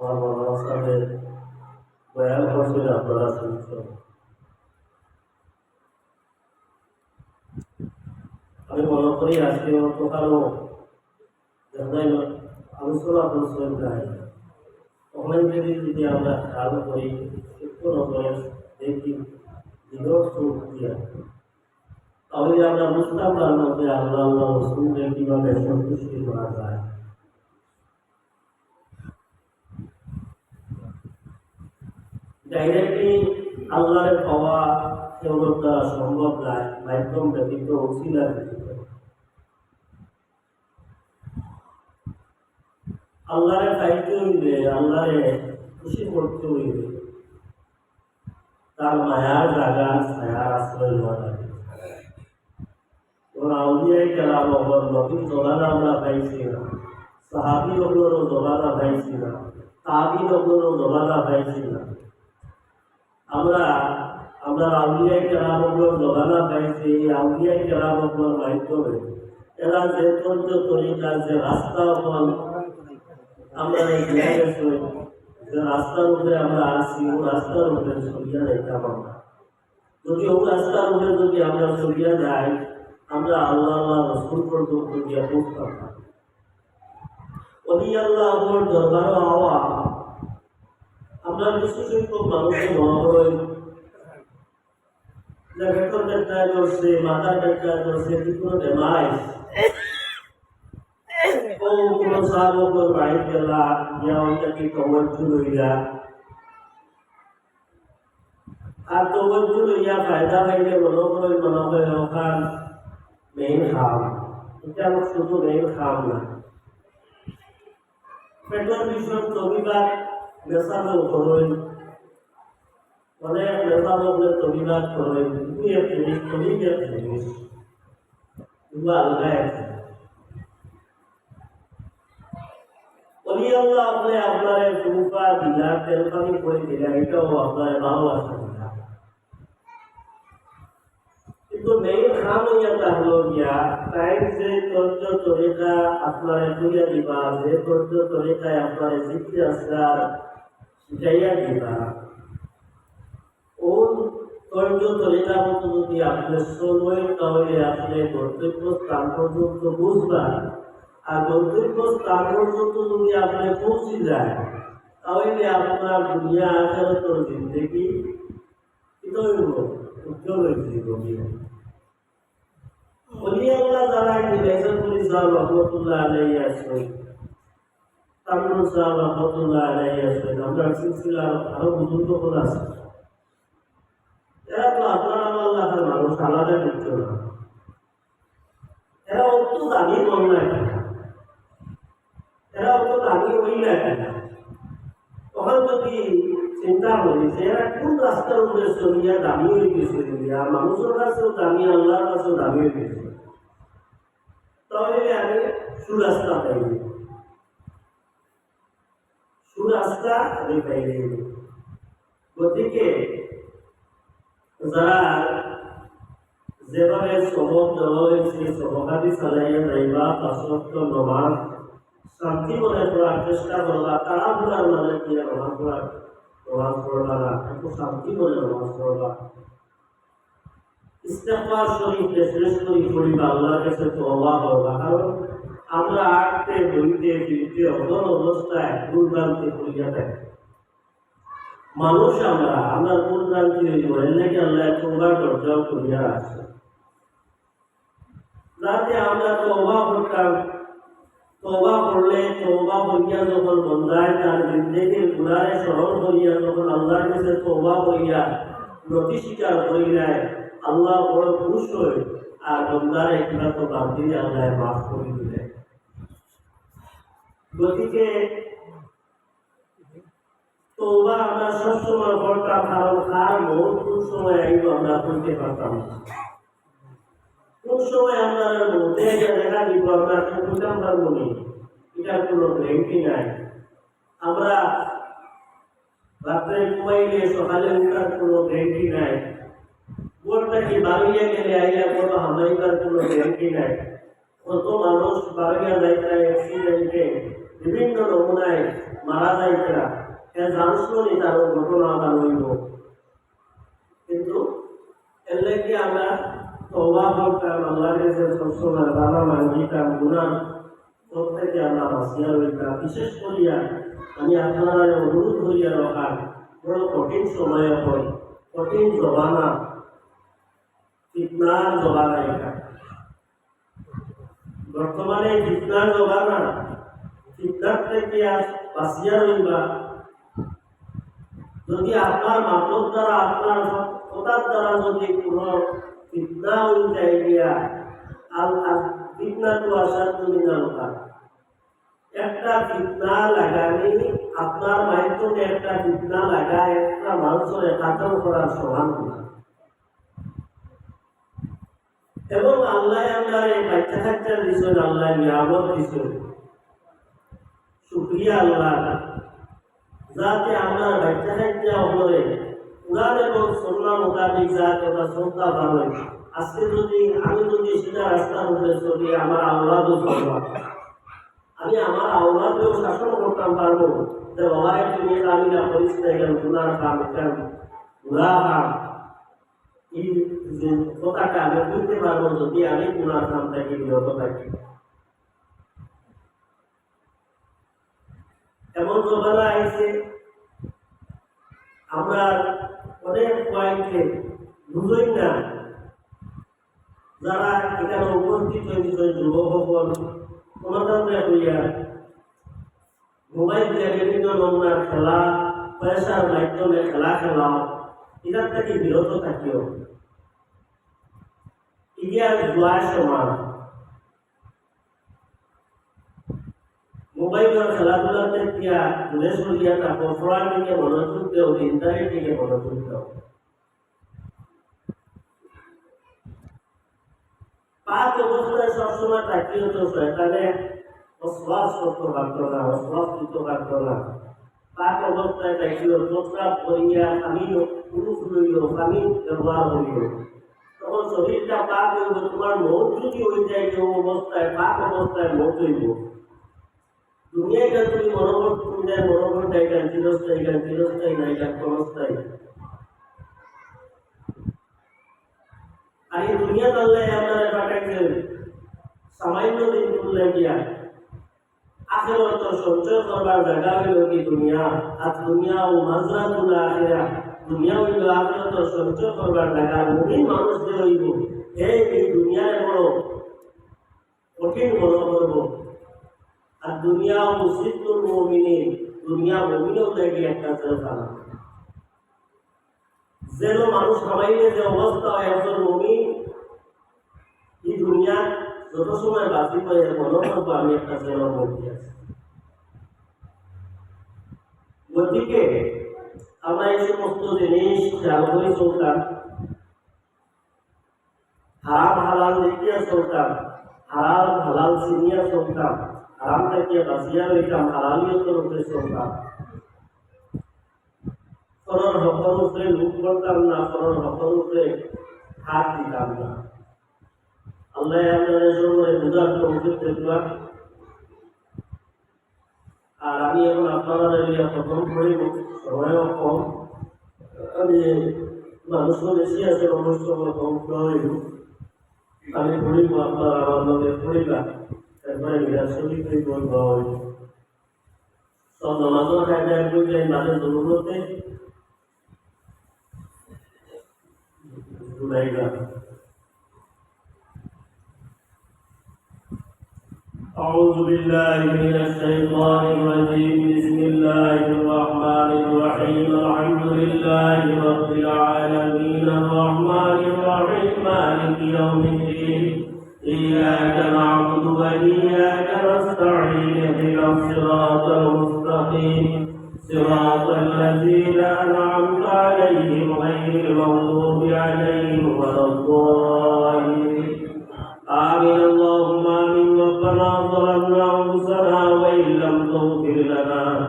আমার মৌলানা সাহেবের বয়ান করছিল আপনারা শুনছেন। আমি মনে করি আজকে অতকারও আলোচনা করছেন নাই, ওখানে যদি আমরা খেয়াল করি একটু নজরে দেখি হৃদয় চোখ দিয়া, তাহলে আমরা বুঝতাম পারবো যে আল্লাহ আল্লাহ রসুলকে কিভাবে সন্তুষ্টি করা যায়। ডাইরেক্টলি আল্লাহর পাওয়া কেবল দ্বারা সম্ভব নয়, মাধ্যম ব্যতীত ওসিলা ব্যতীত। আল্লাহরে পাইতে হইলে, আল্লাহরে খুশি করতে হইলে তার মায়ার জায়গা ছায়ার আশ্রয় নেওয়া লাগে। আউলিয়াই কেরাম অবর নবীর জোগান আমরা পাইছি না, সাহাবি ওগুলোরও জোগানা পাইছি না, তাবিন ওগুলোরও জোগানা পাইছি না। আমরা আউলিয়াই কেরাম ওগুলোর জোগানা পাইছি, এই আউলিয়াই কেরাম ওগুলোর মাধ্যমে এরা যে তরিকা যে রাস্তা আমরা এই যে রাস্তার উপরে আমরা আসি, ও রাস্তার উপরে সরিয়া যাইতাম আমরা। যদি ও রাস্তার উপরে যদি আমরা সরিয়া যাই, আমরা আল্লাহ আল্লাহ রসুল পর্যন্ত গিয়ে পৌঁছতাম না। অলি আল্লাহ আমার দরবারও হওয়া আমরা কিছু সংখ্যক মানুষকে মনে করি যে ভেতর ব্যবসায় করছে, মাথার ব্যবসায় করছে, কোনো বেমাইশ ও কোনো সাহাবকর বাইর গেলা ইয়া ওইটাকে তওয়াজ্জু লইলা, আর তওয়াজ্জু লইয়া ফায়দা পাইলে মনে করে ওখান মেইন খাম। এটা আমার শুধু মেইন খাম না, পেট্রোল বিষয় তবিবাদ নেশালো করেন, অনেক নেশালোকে তবিবাদ করেন, দুই এক জিনিস তবিবের জিনিস এগুলো আলাদা আছে। অলি আল্লাহ আপনি আপনার রূপা দিলা, তেলপানি করে দিলা, এটাও আপনার ভালোবাসা দিলা। কিন্তু মেইন খাম হইয়াটা হলো গিয়া তাই যে তর্জ তরিকা আপনার করিয়া দিবা, যে তর্জ তরিকায় আপনার জিকির আসরার শিখাইয়া দিবা, ওর তর্জ তরিকা মতো যদি আপনি চলেন, তাহলে আপনি গন্তব্য স্থান পর্যন্ত বুঝবেন। আর গন্তব্য স্থান পর্যন্ত যদি আপনি পৌঁছে যায়, তাহলে আপনার দুনিয়া আখেরাতের জিন্দেগি উজ্জ্বল হয়েছে। অলি আল্লাহ যারা লাইসেন্সুল সাহেব রহমতুল্লাহ আলাইহি আছেন, তামরুল সাহেব রহমতুল্লাহ আলাইহি আছেন, আমরা সিলসিলার আরো বুজুর্গ আছে, এরা তো আপনার আল্লাহর মানুষ, আলাদা কিছু না। এরা অত দাবি কম না কেন, এরা অত দাবি হই না কেন? তখন যদি চিন্তা করি যে এরা কোন রাস্তার উপরে চলিয়া দামি হয়ে গেছে, আর মানুষের কাছেও দামি, আল্লাহর কাছেও দামি হয়ে গেছে, তাহলে আমি সুরাস্তা পাইনি, সুরাস্তা আমি পাইনি। গতিকে যারা যেভাবে সবক দেওয়া হয়েছে, সবকাদি চালাইয়া যাইবা, পাঁচওয়াক্ত নামাজ শান্তি মনে করার চেষ্টা করবা, তারা ভুলার মানে দিয়ে নামাজ পড়বা না, একটু শান্তি মনে নামাজ পড়বা। ইস্তেগফার শরীফ শেষ করিবা, আল্লাহর কাছে তওবা করবা। কারণ আমরা আটতে বইতে ফিরতে অদল অবস্থায় ভুলভ্রান্তি করিয়া থাকি মানুষ। আমরা ভুলভ্রান্তি হইব, এর লেগে আল্লাহ তওবার দরজাও করিয়া আছে, যাতে আমরা তওবা করতাম। তওবা করলে, তওবা করিয়া যখন বন্দায় তার জিন্দেগির গুনাহে স্মরণ করিয়া যখন আল্লাহর কাছে তওবা করিয়া নতি স্বীকার করিলেন, আল্লাহ বড় খুশ হয়ে আর বন্দার একটা তো বাদ দিয়ে আল্লাহ মাফ করে দিলেন। গতিকে তওবা আমরা সবসময় করতাম, কারণ আর বহুত কোন সময় আইব আমরা করতে পারতাম না। কোন সময় আমরা দেখা দিব আমরা করতাম পারবো না, এটার কোনো গ্যারান্টি নাই। আমরা রাত্রে ঘুমাইলে সকালে উঠার কোনো গ্যারান্টি নাই। বোর্ডটাকে বাড়িয়ে গেলে আইয়া কোনো হামাইবার কোনো গ্যারান্টি নাই। কত মানুষ বাড়িয়া যাইতে অ্যাক্সিডেন্টে বিভিন্ন নমুনায় মারা যাইতেরা এ জানসনি তার ঘটনা আবার হইব কিন্তু এর লেগে আমরা তওবা করতাম আল্লাহর কাছে সবসময় বাবা মাঙ্গিতাম গুনাহ প্রত্যেকে আমরা বাঁচিয়া রইতাম বিশেষ করিয়া আমি আপনারা অনুরোধ করিয়া রাখার বড় কঠিন সময় হয় কঠিন জবানা ফিতনার জবানা এটা বর্তমানে ফিতনার জবানা ফিতনার থেকে বাঁচিয়া রইবা যদি আপনার মাতর দ্বারা আপনার কথার দ্বারা যদি কোনো ফিতনা হয়ে যায় গিয়া আর ফিতনা তো আসার তুমি না একটা ফিতনা লাগানি আপনার মাধ্যমে একটা ফিতনা লাগায় একটা মানুষের একাত্তর করার সমান না এবং আল্লাহ আমরা এই বাচ্চা কাচ্চার দিচ্ছেন আল্লাহ নিয়ামত দিচ্ছেন শুক্রিয়া আল্লাহ যাতে আমরা বাচ্চা কাচ্চা উপরে কোরআন এবং সুন্নাহ মোতাবেক যাতে ওটা শ্রদ্ধা ভালো আজকে আমি যদি সেটা রাস্তার উপরে চলি আমার আওলাদও চলবা আমি আমার আওলাদকেও শাসন করতাম পারবো যে বাবারে তুমি আমি না করিস না কেন গুনার কাম কেন গুনাহ কাম এই যে কথাটা আমি বুঝতে পারবো যদি আমি গুনার কাম থেকে বিরত থাকি এমন জমানা আইছে আমরা অনেক পয়েন্টে বুঝই না যারা এখানে উপস্থিত হয়েছে যুবক সকল সমাধানে হইয়া মোবাইল দিয়ে বিভিন্ন নমুনার খেলা পয়সার মাধ্যমে খেলা খেলাও এটার থেকে বিরত থাকিও ইয়া জুয়া সমান মোবাইলের খেলাধুলাতে দিয়া দূরে সরিয়া থাকো পড়ার দিকে মনোযোগ দেও ইন্টারনেট দিকে মনোযোগ দাও পাঁচ অবস্থায় সবসময় তাকিয়ে তো শয়তানে অশ্বাস করতে পারত না অশ্বাস দিতে পারত না পাঁচ অবস্থায় তাকিয়ে প্রস্তাব করিয়া আমি পুরুষ লইল আমি ব্যবহার করিল তখন শরীরটা পাক হইব তোমার মৌত যদি হয়ে যায় কেউ অবস্থায় পাক অবস্থায় মৌত হইব দুনিয়ায় গান তুমি মনোবল গান চিরস্থায়ী নাই গান ক্ষণস্থায়ী আর এই দুনিয়া তাহলে আপনারা পাঠাইছেন সামান্য দিন তুললে গিয়া আখেরাত সঞ্চয় করবার জায়গা হইল কি দুনিয়া আর দুনিয়া ও মাজরা তুলা আখেরা দুনিয়া হইল আখেরাত সঞ্চয় করবার জায়গা মুমিন মানুষ যে হইব এই দুনিয়ায় বড় কঠিন মনে করব আর দুনিয়া ও সিদ্ধুল মুমিনিন দুনিয়া মুমিনও দেখে একটা জেলখানা যেন মানুষ খামাইলে যে অবস্থা হয় একজন মুমিন এই দুনিয়া যত সময় বাঁচি পাই মনে করবো আমি একটা জেলের মধ্যে আছি গতিকে আমরা এই সমস্ত জিনিস খেয়াল করে চলতাম হারাম হালাল দেখিয়া চলতাম হালাল হালাল চিনিয়া চলতাম হারাম থেকে বাঁচিয়া রইতাম হালালিয়তের উপরে চলতাম ফরর হকর উপরে লুক করতাম না ফরর হকর উপরে হাত দিতাম না আল্লাহ আপনাদের সময় বুঝার তৌফিক দেখলাম আর আমি এখন আপনারা প্রথম করিব সময়ও কম আমি মানুষও বেশি আছে মানুষ কম করিব আমি পড়িব আপনারা আমার লগে পড়িবা তারপরে বিরাসলি করিব সব নামাজও কায়দায় করলে মাঝে জরুরতে أعوذ بالله من الشيطان الرجيم بسم الله الرحمن الرحيم الحمد لله رب العالمين الرحمن الرحيم مالك يوم الدين إياك نعبد وإياك نستعين اهدنا الصراط المستقيم صراط الذين أنعمت عليهم غير المغضوب عليهم ولا الضالين آمين اللهم آمين ربنا ظلمنا أنفسنا وإن لم تغفر لنا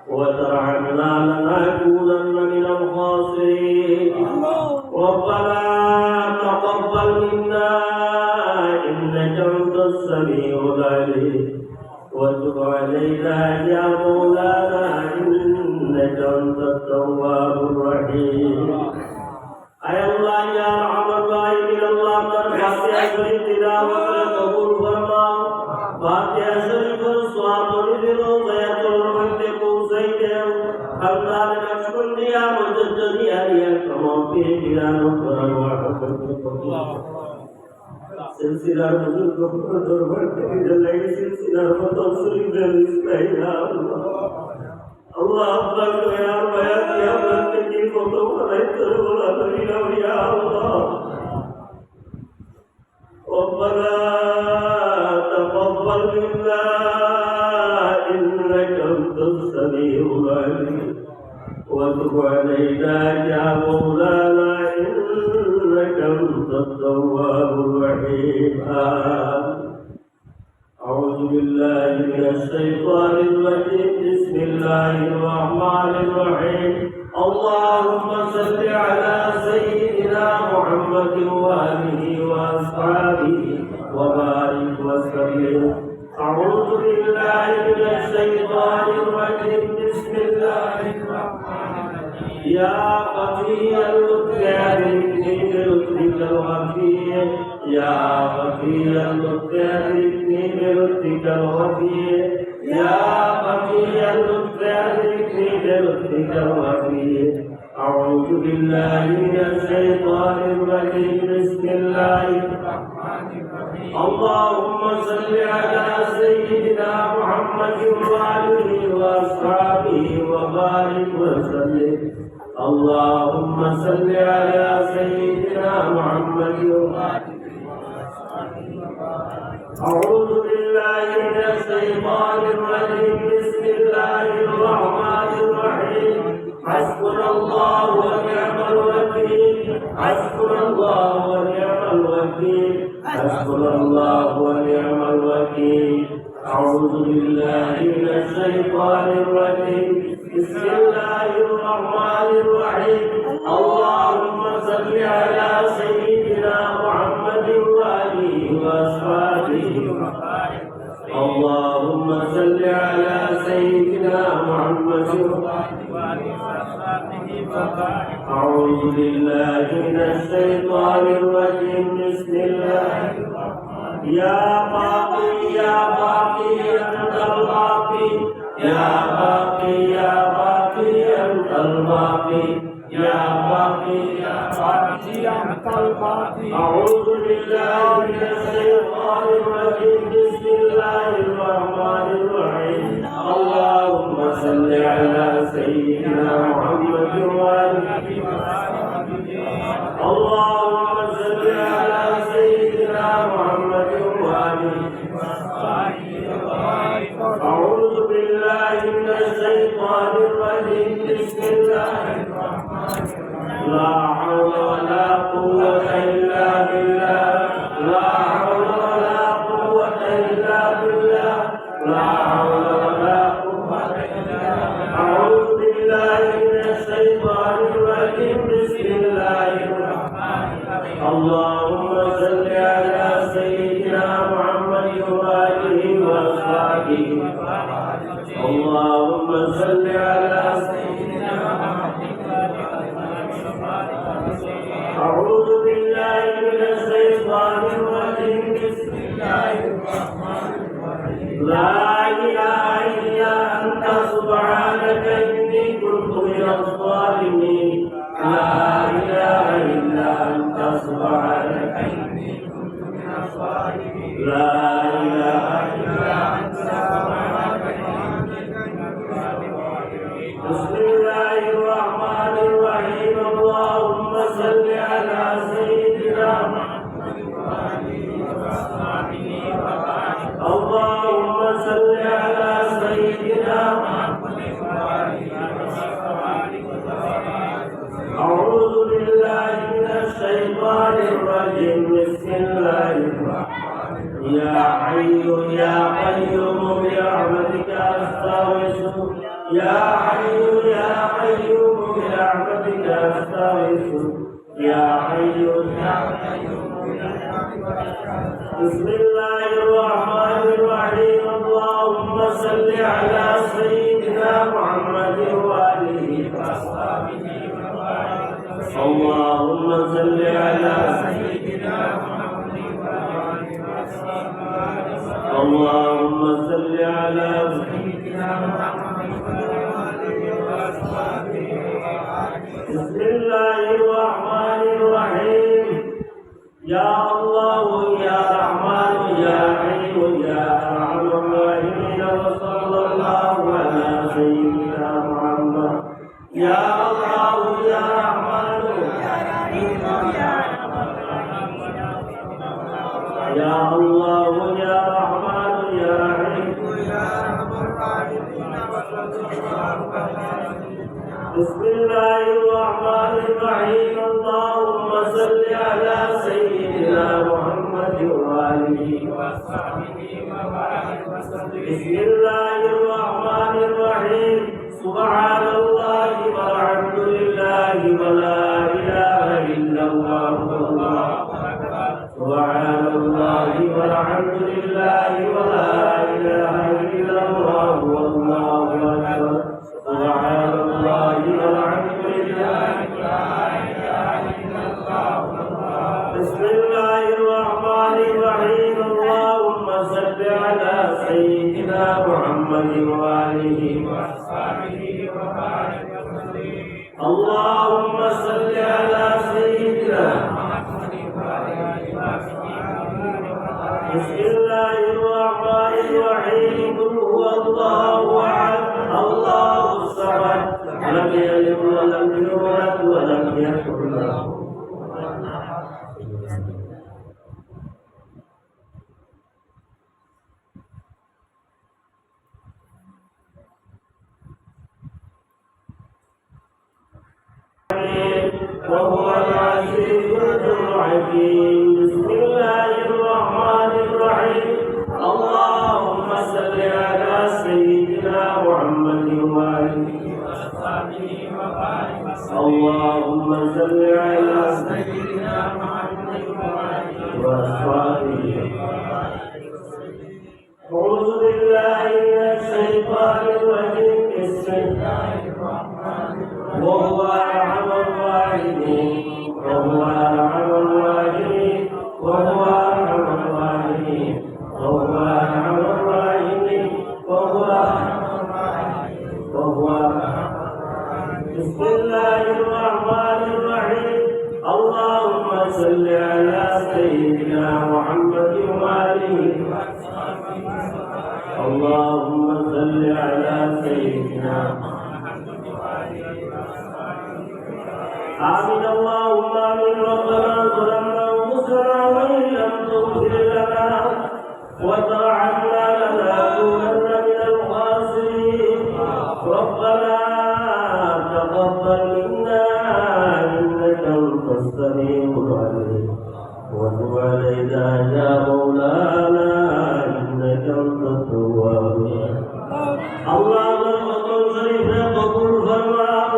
وترحمنا لنكونن من الخاسرين ربنا تقبل منا إنك أنت السميع العليم وتب علينا أنت التواب الرحيم أي الله يا أرحم الراحمين الله فاتحة شريف تلاوة قبول فرماओ فاتحة شريف स्वाब निरो बयातुल मन्ते पहुंचाइते अल्लाह ने शुक्र दिया मदद दिया दिया कमो पे दिलानो परवा सिलसिला बुजुर्ग को दरबार के जलाई सिलसिला को तफसील दे इस्लाहिया अल्लाह अल्लाह को यार बया किया बंदे की फोटो बनाई तेरे बोला तरीला या अल्लाह रब्बना तक़ब्बल मिन्ना إنك أنت السميع العليم وتب علينا يا مولانا إنك أنت التواب الرحيم أعوذ بالله من الشيطان الرجيم بسم الله الرحمن الرحيم اللهم صل على سيدنا محمد وآله وأصحابه وبارك وسلم أعوذ بالله من الشيطان الرجيم بسم الله الرحمن الرحيم يا قوي المتعبدين برتبك الوفي يا قوي المتعبدين برتبك الوفي يا قوي المتعبدين برتبك الوفي أعوذ بالله من الشيطان الرجيم بسم الله الرحمن الرحيم اللهم صل على سيدنا محمد وآله وأصحابه وبارك وسلم اللهم صل على سيدنا محمد وآله وأصحابه أعوذ بالله من الشيطان الرجيم بسم الله الرحمن الرحيم حسبنا الله ونعم الوكيل حسبنا الله ونعم الوكيل حسبنا الله ونعم الوكيل أعوذ بالله من الشيطان الرجيم بسم الله الرحمن الرحيم اللهم صل على سيدنا محمد وآله وأصحابه اللهم صل على سيدنا محمد أعوذ بالله من الشيطان الرجيم بسم الله يا باقي يا باقي أنت الباقي يا باقي يا باقي أنت الباقي يا باقي يا باقي أنت الباقي أعوذ بالله من الشيطان الرجيم بسم الله الرحمن الرحيم اللهم صل على سيدنا محمد وآله اللهم صل على سيدنا محمد وآله أعوذ بالله من الشيطان الرجيم بسم الله الرحمن الرحيم لا حول ولا قوة إلا بالله لا حول ولا قوة إلا بالله لا حول ولا قوة إلا بالله أعوذ بالله من الشيطان الرجيم بسم الله الرحمن الرحيم اللهم صل على سيدنا محمد وآله وأصحابه اللهم صل على سيدنا محمد أعوذ بالله من الشيطان الرجيم بسم الله الرحمن الرحيم لا إله إلا أنت سبحانك إني كنت من الظالمين لا إله إلا أنت سبحانك إني كنت من الظالمين لا إله إلا أنت سبحانك بسم الله الرحمن الرحيم اللهم صل على سيدنا محمد وآله وصحبه وبارك اللهم صل على سيدنا محمد وآله وصحبه وبارك أعوذ بالله من الشيطان الرجيم بسم الله الرحمن الرحيم يا حي يا قيوم برحمتك أستغيث يا حي يا قيوم برحمتك أستغيث يا حي يا قيوم بسم الله الرحمن الرحيم اللهم صل على سيدنا محمد وآله اللهم صل على اللهم صل على بسم الله الرحمن الرحيم يا الله يا رحمن يا رحيم يا ارحم الراحمين وصلى الله على سيدنا محمد يا الله يا رحمن يا الله يا رحمن يا رحيم بسم الله الرحمن الرحيم اللهم صل على سيدنا محمد وآله وصحبه وبارك وسلم بسم الله الرحمن الرحيم سبحان الله والحمد لله ولا إله إلا الله والله أكبر سبحان الله والحمد لله ولا إله إلا الله والله أكبر سبحان الله والحمد لله ولا إله إلا الله بسم الله الرحمن الرحيم اللهم صل على سيدنا محمد وآله وصحبه وبارك وسلم اللهم صل على سيدنا محمد وآله وصحبه بسم الله الرحمن الرحيم قل هو الله أحد الله الصمد لم يلد ولم يولد ولم يكن له وهو العزيز الحكيم بسم الله الرحمن الرحيم اللهم صل على سيدنا محمد وآله وصحبه وبارك وسلم اللهم صل على سيدنا محمد وآله وصحبه أعوذ بالله من الشيطان الرجيم بسم الله الرحمن الرحيم وهو أرحم الراحمين وهو أرحم الراحمين وهو أرحم الراحمين وهو أرحم الراحمين وهو أرحم الراحمين وهو بسم الله الرحمن الرحيم اللهم صل على سيدنا محمد وآله اللهم صل على سيدنا آمين اللهم آمين ربنا ظلمنا أنفسنا وإن لم تغفر لنا وترحمنا لنكونن من الخاسرين ربنا تقبل منا إنك أنت السميع العليم وتب علينا يا مولانا إنك أنت التواب اللهم قبل شريفنا قبول فرماه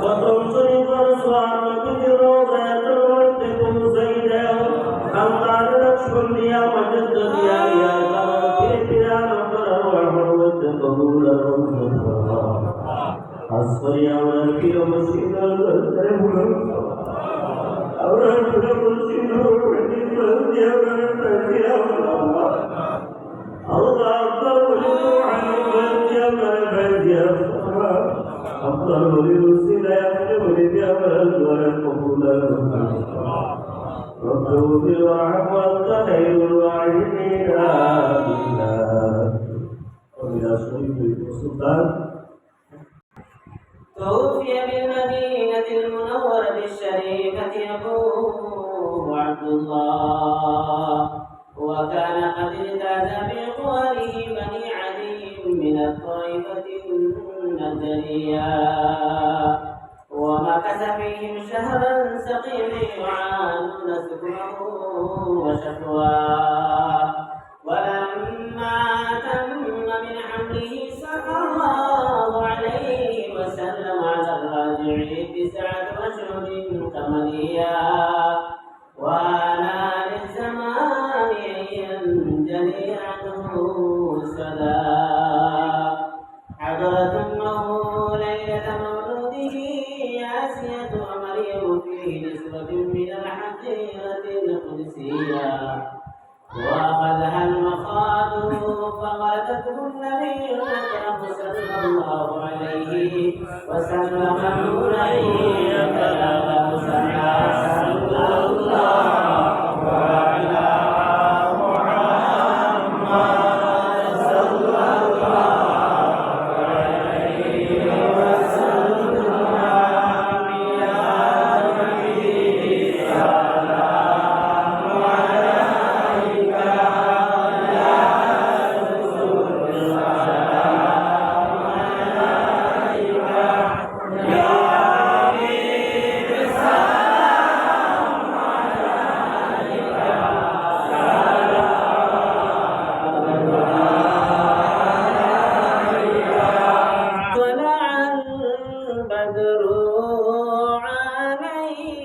وقبل شريف رسوان بجروبات وانتكم سيدا أمدان لكشكم يا مجد يا كرم يا ربنا وحمد قبول أصفر يا ولكي ومسينا الترهل أولاد المسينا ومسينا يا ولكي يا الله الله أكبر ولله يا ولكي يا أفضل للرسل يغفر بأمر ولقبول ربه بالرحم وأنت خير الراحمين آمين وإلى شريف السلطان توفي بالمدينة المنورة الشريفة أبوه عبد الله وكان قد اجتاز بإخوانه بني عدي من الطائفة النجرية ومكث فيهم شهرا سقيما يعانون سكنه وشكواه ولما تم من حمله صلى الله عليه وسلم على الراجع 9 أشهر كمليا وأنا للزمان أن ينجلي عنه سدا حضرت أمه ليلة مولوده فيه نسبة من الحقيقة القدسية وأخذها المخاض فغلبته النبي الأكرم صلى الله عليه وسلم عليه كلام صلى الله على محمد صلى الله عليه وسلم يا نبي سلام عليك يا رسول سلام عليك يا حبيب سلام عليك طلع البدر علينا